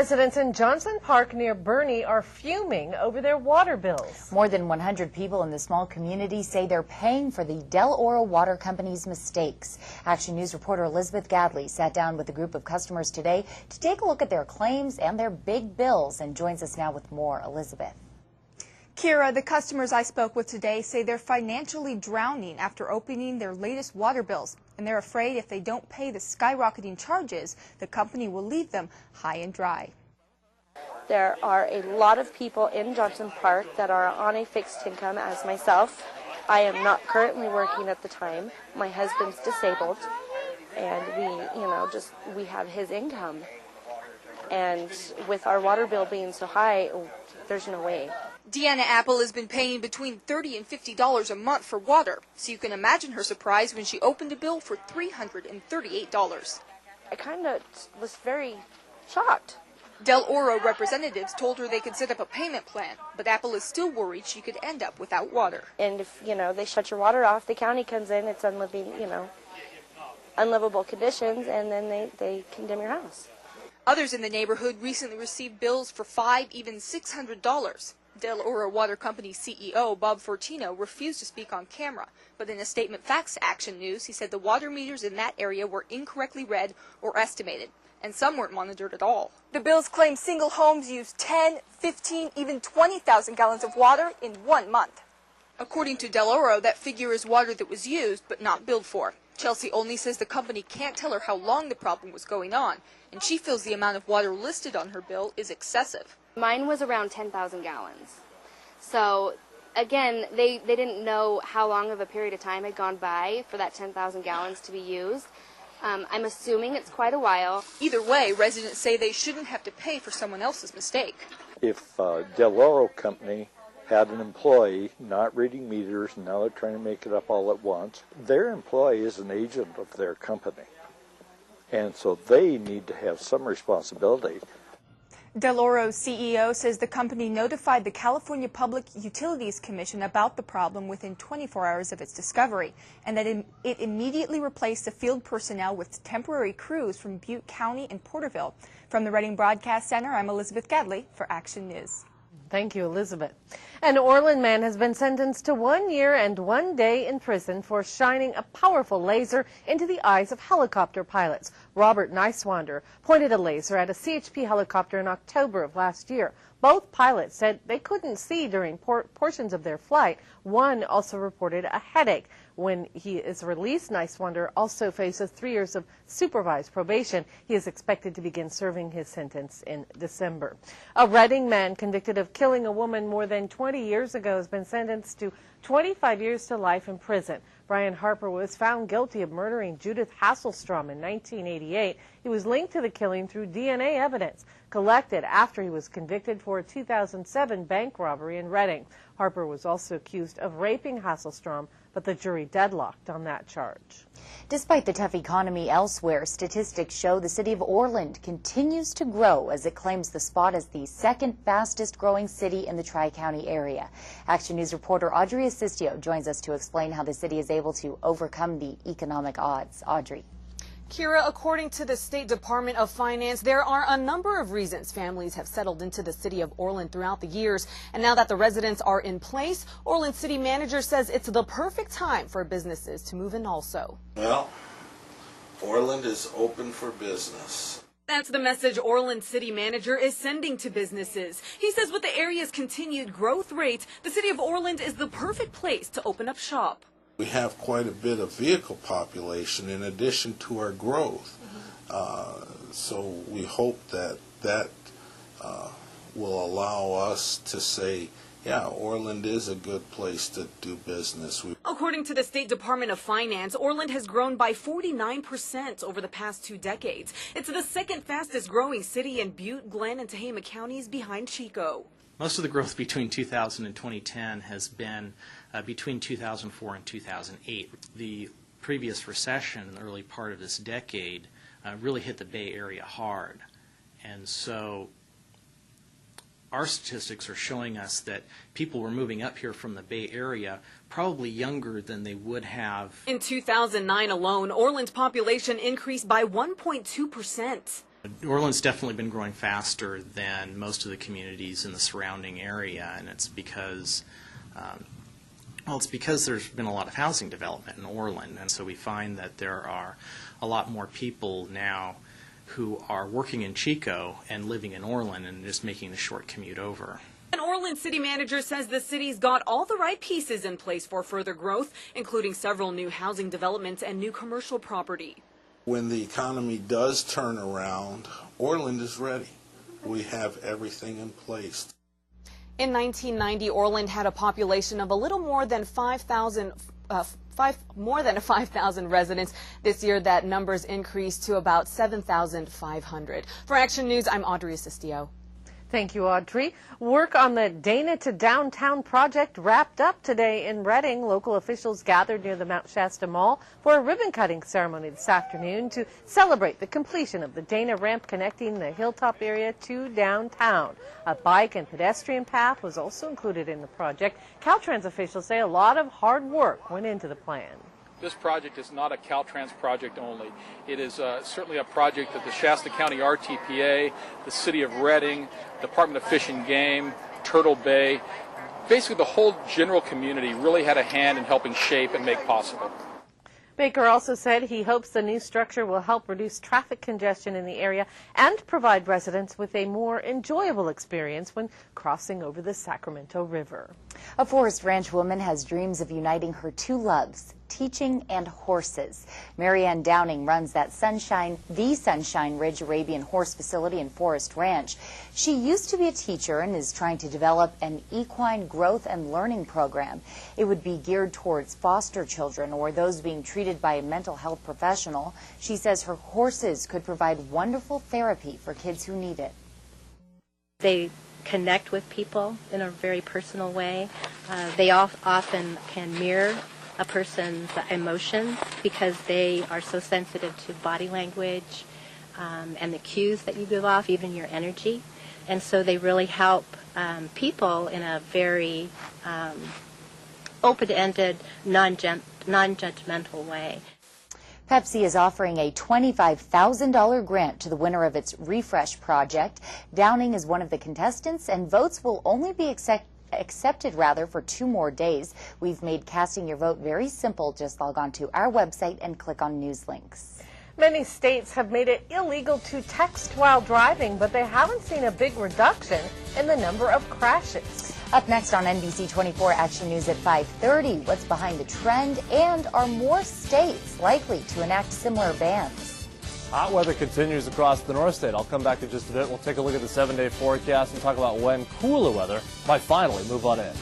Residents in Johnson Park near Boerne are fuming over their water bills. More than 100 people in the small community say they're paying for the Del Oro Water Company's mistakes. Action News reporter Elizabeth Gadley sat down with a group of customers today to take a look at their claims and their big bills and joins us now with more. Elizabeth. Kira, the customers I spoke with today say they're financially drowning after opening their latest water bills, and they're afraid if they don't pay the skyrocketing charges, the company will leave them high and dry. There are a lot of people in Johnson Park that are on a fixed income as myself. I am not currently working at the time. My husband's disabled, and we have his income. And with our water bill being so high, there's no way. Deanna Apple has been paying between $30 and $50 a month for water, so you can imagine her surprise when she opened a bill for $338. I kind of was very shocked. Del Oro representatives told her they could set up a payment plan, but Apple is still worried she could end up without water. And if, they shut your water off, the county comes in, it's unlivable conditions, and then they condemn your house. Others in the neighborhood recently received bills for $5, even $600. Del Oro Water Company CEO Bob Fortino refused to speak on camera, but in a statement faxed to Action News, he said the water meters in that area were incorrectly read or estimated, and some weren't monitored at all. The bills claim single homes used 10, 15, even 20,000 gallons of water in 1 month. According to Del Oro, that figure is water that was used but not billed for. Chelsea Olney says the company can't tell her how long the problem was going on, and she feels the amount of water listed on her bill is excessive. Mine was around 10,000 gallons. So, again, they didn't know how long of a period of time had gone by for that 10,000 gallons to be used. I'm assuming it's quite a while. Either way, residents say they shouldn't have to pay for someone else's mistake. If Del Oro Company had an employee not reading meters, and now they're trying to make it up all at once, their employee is an agent of their company. And so they need to have some responsibility. Del Oro's CEO says the company notified the California Public Utilities Commission about the problem within 24 hours of its discovery, and that it immediately replaced the field personnel with temporary crews from Butte County and Porterville. From the Reading Broadcast Center, I'm Elizabeth Gadley for Action News. Thank you, Elizabeth. An Orland man has been sentenced to 1 year and 1 day in prison for shining a powerful laser into the eyes of helicopter pilots. Robert Niswander pointed a laser at a CHP helicopter in October of last year. Both pilots said they couldn't see during portions of their flight. One also reported a headache. When he is released, Niswander also faces 3 years of supervised probation. He is expected to begin serving his sentence in December. A Reading man convicted of killing a woman more than 20 years ago has been sentenced to 25 years to life in prison. Brian Harper was found guilty of murdering Judith Hasselstrom in 1988. He was linked to the killing through DNA evidence collected after he was convicted for a 2007 bank robbery in Reading. Harper was also accused of raping Hasselstrom, but the jury deadlocked on that charge. Despite the tough economy elsewhere, statistics show the city of Orland continues to grow as it claims the spot as the second fastest growing city in the Tri-County area. Action News reporter Audrey Assistio joins us to explain how the city is able to overcome the economic odds. Audrey. Kira, according to the State Department of Finance, there are a number of reasons families have settled into the city of Orland throughout the years. And now that the residents are in place, Orland City Manager says it's the perfect time for businesses to move in also. Well, Orland is open for business. That's the message Orland City Manager is sending to businesses. He says with the area's continued growth rate, the city of Orland is the perfect place to open up shop. We have quite a bit of vehicle population in addition to our growth. So we hope that will allow us to say, yeah, Orland is a good place to do business. According to the State Department of Finance, Orland has grown by 49% over the past 2 decades. It's the second fastest growing city in Butte, Glenn, and Tehama counties behind Chico. Most of the growth between 2000 and 2010 has been between 2004 and 2008. The previous recession in the early part of this decade really hit the Bay Area hard. And so our statistics are showing us that people were moving up here from the Bay Area probably younger than they would have. In 2009 alone, Orland's population increased by 1.2%. Orland's definitely been growing faster than most of the communities in the surrounding area, and it's because there's been a lot of housing development in Orland, and so we find that there are a lot more people now who are working in Chico and living in Orland and just making the short commute over. An Orland city manager says the city's got all the right pieces in place for further growth, including several new housing developments and new commercial property. When the economy does turn around, Orland is ready. We have everything in place. In 1990, Orland had a population of a little more than 5,000 residents. This year, that number's increased to about 7,500. For Action News, I'm Audrey Asistio. Thank you, Audrey. Work on the Dana to Downtown project wrapped up today in Reading. Local officials gathered near the Mount Shasta Mall for a ribbon-cutting ceremony this afternoon to celebrate the completion of the Dana ramp connecting the Hilltop area to downtown. A bike and pedestrian path was also included in the project. Caltrans officials say a lot of hard work went into the plan. This project is not a Caltrans project only. It is certainly a project that the Shasta County RTPA, the City of Reading, Department of Fish and Game, Turtle Bay, basically the whole general community really had a hand in helping shape and make possible. Baker also said he hopes the new structure will help reduce traffic congestion in the area and provide residents with a more enjoyable experience when crossing over the Sacramento River. A Forest Ranch woman has dreams of uniting her two loves, teaching and horses. Marianne Downing runs the Sunshine Ridge Arabian Horse Facility in Forest Ranch. She used to be a teacher and is trying to develop an equine growth and learning program. It would be geared towards foster children or those being treated by a mental health professional. She says her horses could provide wonderful therapy for kids who need it. They connect with people in a very personal way. They often can mirror a person's emotions because they are so sensitive to body language and the cues that you give off, even your energy. And so they really help people in a very open-ended, non-judgmental way. Pepsi is offering a $25,000 grant to the winner of its Refresh project. Downing is one of the contestants, and votes will only be accepted for 2 more days. We've made casting your vote very simple. Just log on to our website and click on news links. Many states have made it illegal to text while driving, but they haven't seen a big reduction in the number of crashes. Up next on NBC 24 Action News at 5:30, what's behind the trend, and are more states likely to enact similar bans? Hot weather continues across the North State. I'll come back in just a bit. We'll take a look at the 7-day forecast and talk about when cooler weather might finally move on in.